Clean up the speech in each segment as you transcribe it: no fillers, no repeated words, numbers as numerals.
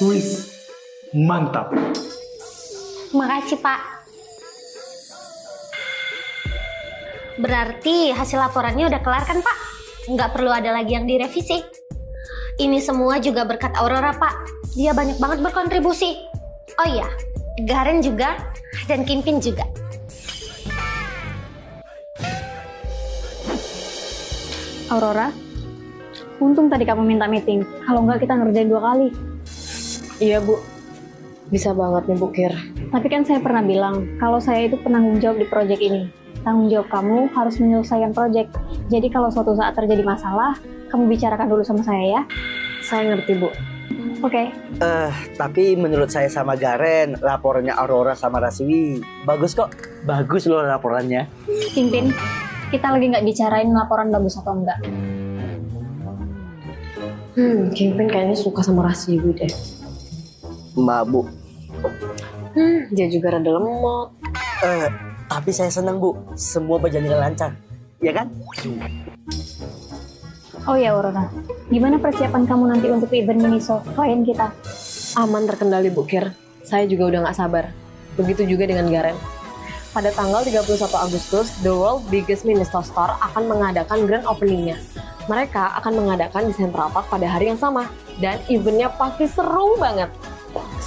Wis, mantap. Makasih, Pak. Berarti hasil laporannya udah kelar kan, Pak? Nggak perlu ada lagi yang direvisi. Ini semua juga berkat Aurora, Pak. Dia banyak banget berkontribusi. Oh iya, Garen juga, dan Kimpin juga. Aurora, untung tadi kamu minta meeting. Kalau nggak kita ngerjain 2 kali. Iya Bu, bisa banget nih Bu Kir. Tapi kan saya pernah bilang, kalau saya itu penanggung jawab di proyek ini. Tanggung jawab kamu harus menyelesaikan proyek. Jadi kalau suatu saat terjadi masalah, kamu bicarakan dulu sama saya ya. Saya ngerti Bu. Oke. Tapi menurut saya sama Garen, laporannya Aurora sama Rasiwi bagus kok. Bagus loh laporannya. Pimpin, kita lagi nggak bicarain laporan bagus atau enggak. Kingpin kayaknya suka sama Rasiwi deh. Mbak Bu. Dia juga rada lemot. Tapi saya senang Bu, semua berjalan dengan lancar. Ya kan? Oh ya Aurora, gimana persiapan kamu nanti untuk event Miniso klien kita? Aman terkendali Bu Kir. Saya juga udah nggak sabar. Begitu juga dengan Garen. Pada tanggal 31 Agustus, The World Biggest Miniso Store akan mengadakan grand opening-nya. Mereka akan mengadakan di Central Park pada hari yang sama. Dan eventnya pasti seru banget.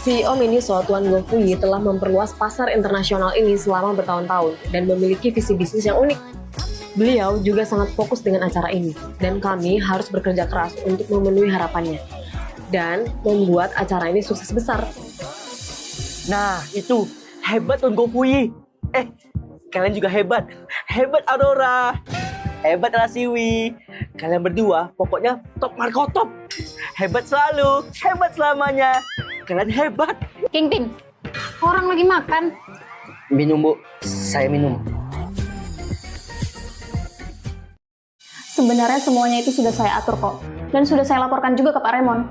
CEO Miniso, Tuan Gofui, telah memperluas pasar internasional ini selama bertahun-tahun dan memiliki visi bisnis yang unik. Beliau juga sangat fokus dengan acara ini, dan kami harus bekerja keras untuk memenuhi harapannya dan membuat acara ini sukses besar. Nah, itu hebat Tuan Gofui. Kalian juga hebat. Hebat Aurora. Hebat Rasiwi. Kalian berdua pokoknya top Marco top. Hebat selalu, hebat selamanya. Kalian hebat. Kingpin, orang lagi makan. Minum Bu, saya minum. Sebenarnya semuanya itu sudah saya atur kok. Dan sudah saya laporkan juga ke Pak Raymond.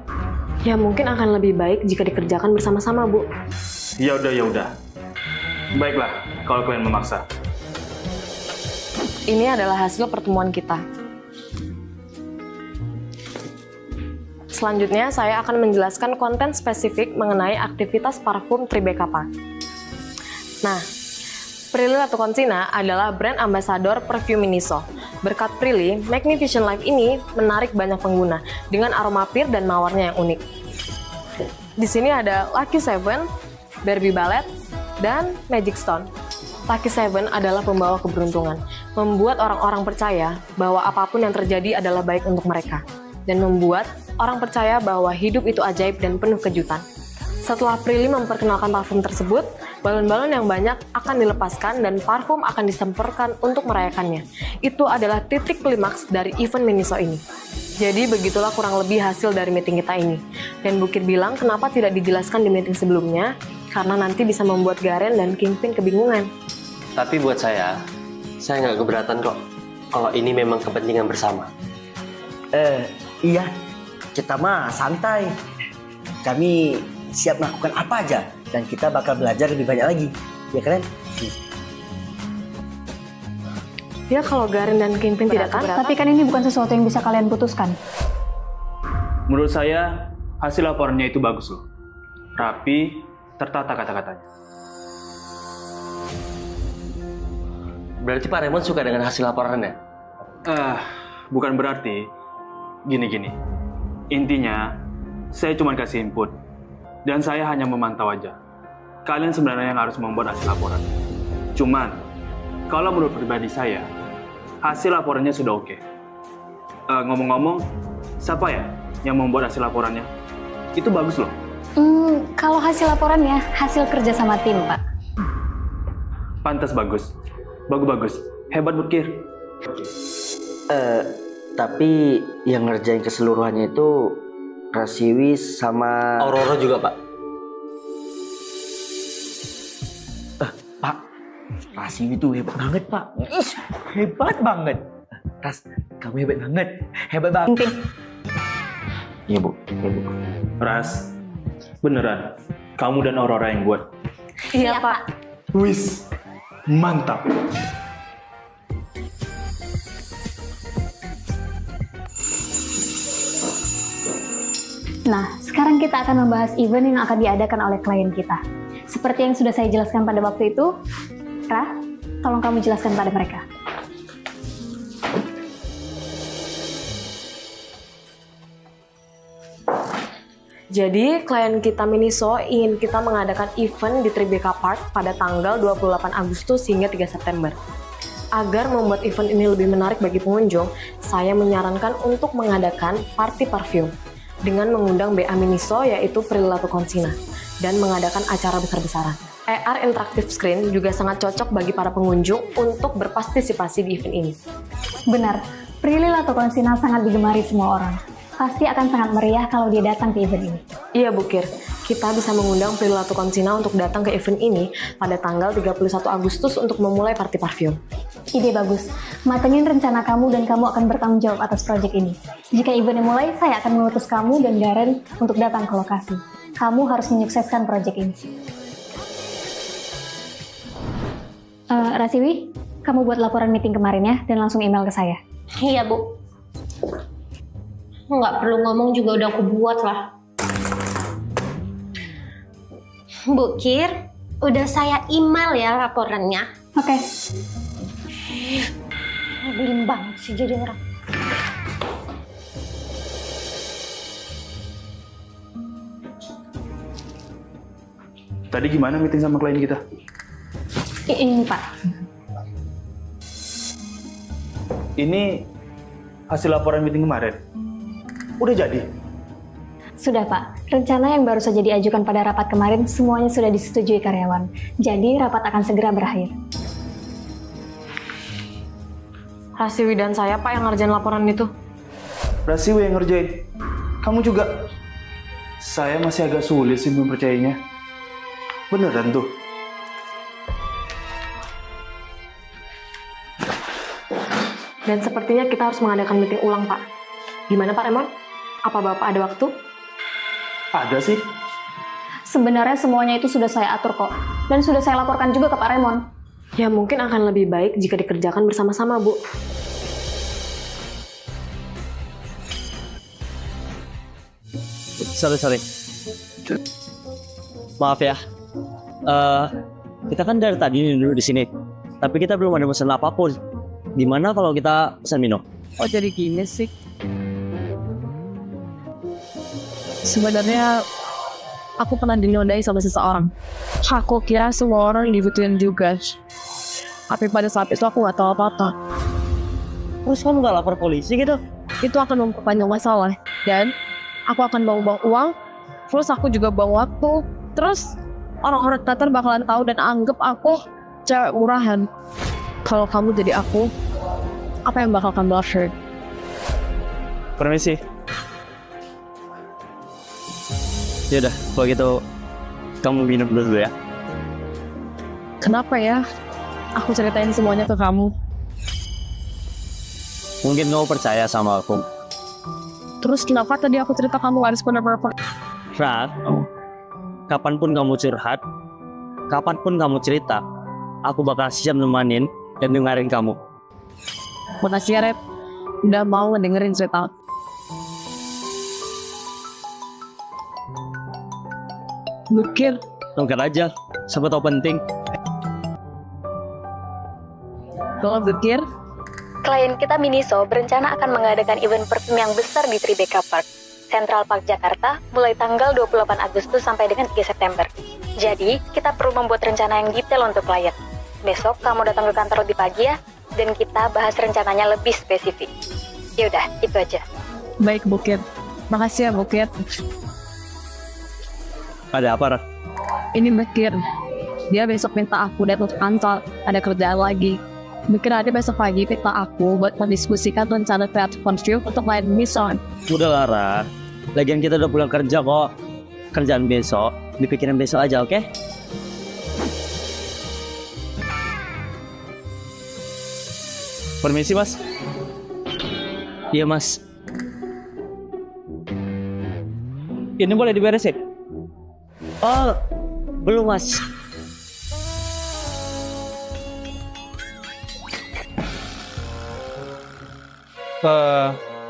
Ya mungkin akan lebih baik jika dikerjakan bersama-sama Bu. Ya udah. Baiklah, kalau kalian memaksa. Ini adalah hasil pertemuan kita. Selanjutnya, saya akan menjelaskan konten spesifik mengenai aktivitas parfum Tribeca. Nah, Prilly Latukonsina adalah brand ambassador perfume Miniso. Berkat Prilly, Magnificent Life ini menarik banyak pengguna dengan aroma pir dan mawarnya yang unik. Di sini ada Lucky Seven, Barbie Ballet, dan Magic Stone. Lucky Seven adalah pembawa keberuntungan, membuat orang-orang percaya bahwa apapun yang terjadi adalah baik untuk mereka, dan membuat orang percaya bahwa hidup itu ajaib dan penuh kejutan. Setelah Prilly memperkenalkan parfum tersebut, balon-balon yang banyak akan dilepaskan dan parfum akan disemprotkan untuk merayakannya. Itu adalah titik klimaks dari event Miniso ini. Jadi begitulah kurang lebih hasil dari meeting kita ini. Dan Bukit bilang kenapa tidak dijelaskan di meeting sebelumnya, karena nanti bisa membuat Garen dan Kingpin kebingungan. Tapi buat saya nggak keberatan kok kalau ini memang kepentingan bersama. Iya, kita mah santai. Kami siap melakukan apa aja dan kita bakal belajar lebih banyak lagi. Ya kalian? Ya kalau Garen dan Kingpin tidak keberatan. Tapi kan ini bukan sesuatu yang bisa kalian putuskan. Menurut saya, hasil laporannya itu bagus loh. Rapi, tertata kata-katanya. Berarti Pak Raymond suka dengan hasil laporannya? Bukan berarti. Gini. Intinya, saya cuma kasih input. Dan saya hanya memantau aja. Kalian sebenarnya yang harus membuat hasil laporan. Cuman, kalau menurut pribadi saya, hasil laporannya sudah oke. Ngomong-ngomong, siapa ya yang membuat hasil laporannya? Itu bagus loh. Kalau hasil laporannya, hasil kerja sama tim, Pak. Pantas bagus. Bagus. Hebat Bukir. Tapi yang ngerjain keseluruhannya itu Rasiwi sama Aurora juga Pak. Pak, Rasiwi itu hebat banget Pak. Hebat banget. Ras, kamu hebat banget. Hebat banget. Iya Bu. Ras, beneran. Kamu dan Aurora yang buat. Iya Pak. Wis, mantap. Nah, sekarang kita akan membahas event yang akan diadakan oleh klien kita. Seperti yang sudah saya jelaskan pada waktu itu, Ra, tolong kamu jelaskan pada mereka. Jadi, klien kita Miniso ingin kita mengadakan event di Tribeca Park pada tanggal 28 Agustus hingga 3 September. Agar membuat event ini lebih menarik bagi pengunjung, saya menyarankan untuk mengadakan party parfum dengan mengundang BA Miniso yaitu Prilly Latukonsina dan mengadakan acara besar-besaran. AR Interactive Screen juga sangat cocok bagi para pengunjung untuk berpartisipasi di event ini. Benar, Prilly Latukonsina sangat digemari semua orang. Pasti akan sangat meriah kalau dia datang ke event ini. Iya Bukir, kita bisa mengundang Prilly Latukonsina untuk datang ke event ini pada tanggal 31 Agustus untuk memulai party parfum. Ide bagus. Matengin rencana kamu dan kamu akan bertanggung jawab atas proyek ini. Jika event dimulai, saya akan mengutus kamu dan Garen untuk datang ke lokasi. Kamu harus menyukseskan proyek ini. Rasiwi, kamu buat laporan meeting kemarin ya, dan langsung email ke saya. Iya, Bu. Nggak perlu ngomong juga udah aku buat lah. Bu Kir, udah saya email ya laporannya. Oke. Belum banget sih jadi orang. Tadi gimana meeting sama klien kita? Ini Pak. Ini hasil laporan meeting kemarin. Udah jadi? Sudah Pak, rencana yang baru saja diajukan pada rapat kemarin semuanya sudah disetujui karyawan. Jadi rapat akan segera berakhir. Rasiwi dan saya Pak yang ngerjain laporan itu. Rasiwi yang ngerjain. Kamu juga? Saya masih agak sulit sih mempercayainya. Beneran tuh? Dan sepertinya kita harus mengadakan meeting ulang Pak. Gimana Pak Remon? Apa Bapak ada waktu? Ada sih. Sebenarnya semuanya itu sudah saya atur kok. Dan sudah saya laporkan juga ke Pak Raymond. Ya mungkin akan lebih baik jika dikerjakan bersama-sama Bu. Sorry. Maaf ya. Kita kan dari tadi duduk di sini. Tapi kita belum ada pesan apapun. Gimana kalau kita pesan minum? Oh jadi gini sih. Sebenarnya aku pernah dinodai sama seseorang. Aku kira semua orang dibutuhin juga. Tapi pada saat itu aku gak tahu apa-apa. Terus kamu gak lapor polisi gitu? Itu akan memperpanjang masalah. Dan aku akan buang-buang uang. Terus aku juga buang waktu. Terus orang-orang Tatar bakalan tahu dan anggap aku cewek murahan. Kalau kamu jadi aku, apa yang bakal kamu lakukan? Permisi. Yaudah, kalau gitu kamu minum dulu ya. Kenapa ya? Aku ceritain semuanya ke kamu. Mungkin kamu percaya sama aku. Terus kenapa tadi aku cerita kamu harus benar-benar Rat, kapanpun kamu curhat, kapanpun kamu cerita, aku bakal siap nemanin dan dengerin kamu. Makasih ya, Red. Udah mau ngedengerin cerita. Mikir. Tunggu aja, siapa tahu penting. Kalau mikir, Klien kita Miniso berencana akan mengadakan event parfum yang besar di Tribeca Park, Central Park Jakarta, mulai tanggal 28 Agustus sampai dengan 3 September. Jadi, kita perlu membuat rencana yang detail untuk klien. Besok kamu datang ke kantor lebih pagi ya, dan kita bahas rencananya lebih spesifik. Yaudah, itu aja. baik Bukit. Makasih ya Bukit. Ada apa, Rat? Ini Bukit. Dia besok minta aku datang ke kantor, ada kerjaan lagi. Mungkin ada besok pagi minta aku buat mendiskusikan rencana kreatif konflik untuk klien Mison. Udah lah, Rat. Lagian kita udah pulang kerja kok. Kerjaan besok, dipikirin besok aja, oke? Permisi, Mas. Iya, Mas. Ini boleh diberesin? Oh, belum, Mas.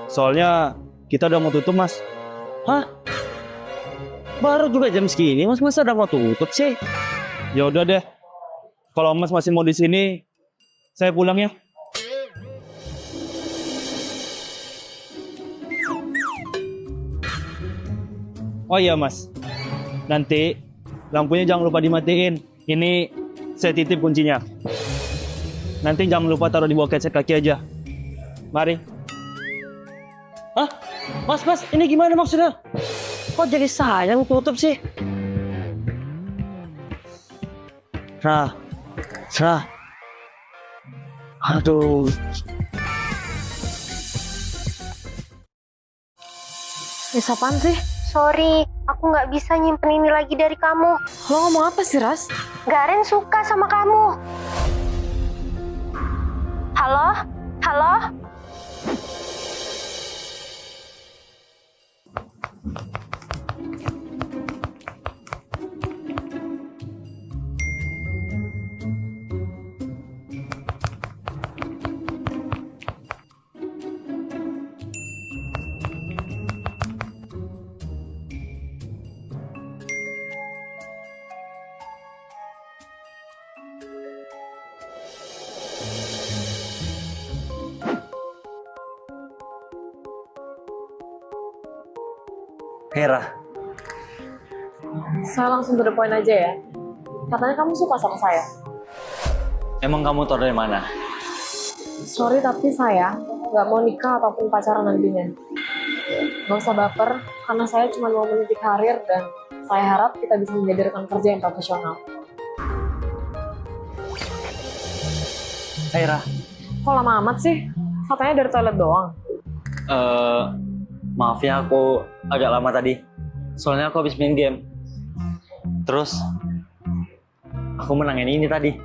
Soalnya kita udah mau tutup, Mas. Hah? Baru juga jam segini, Mas masa udah mau tutup sih? Ya udah deh. Kalau Mas masih mau di sini, saya pulang ya. Oh iya Mas, nanti lampunya jangan lupa dimatiin. Ini saya titip kuncinya. Nanti jangan lupa taruh di bawah keset kaki aja. Mari. Hah? Mas, ini gimana maksudnya? Kok jadi saya yang tutup sih? Serah. Aduh. Apaan sih? Sorry, aku nggak bisa nyimpen ini lagi dari kamu. Lo ngomong apa sih, Ras? Garen suka sama kamu. Halo? Halo? Hera, Saya langsung to the point aja ya. Katanya kamu suka sama saya. emang kamu tahu dari mana? Sorry tapi saya nggak mau nikah ataupun pacaran nantinya. Nggak usah baper, karena saya cuma mau meniti karir dan saya harap kita bisa menjadi rekan kerja yang profesional. Hera, Kok lama amat sih? Katanya dari toilet doang. maaf ya aku agak lama tadi. Soalnya aku habis main game. Terus aku menangin ini tadi.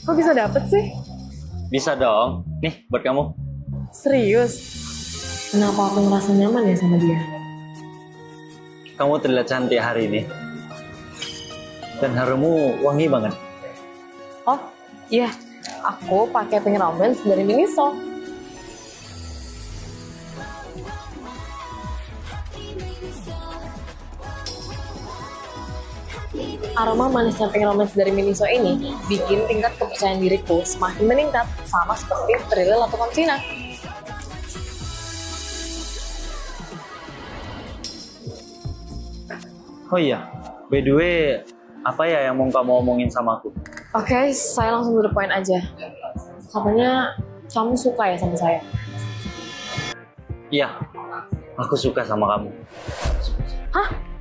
Kok bisa dapet sih? Bisa dong. Nih buat kamu. Serius? Kenapa aku ngerasa nyaman ya sama dia? Kamu terlihat cantik hari ini. Dan harummu wangi banget. Oh, iya. Aku pakai pink romance dari Miniso. Aroma manisnya pink romance dari Miniso ini bikin tingkat kepercayaan diriku semakin meningkat, sama seperti Prilil atau Konsina. Oh iya, by the way, apa ya yang mau kamu omongin sama aku? Oke, saya langsung to the point aja. Katanya kamu suka ya sama saya? Iya, aku suka sama kamu. Hah?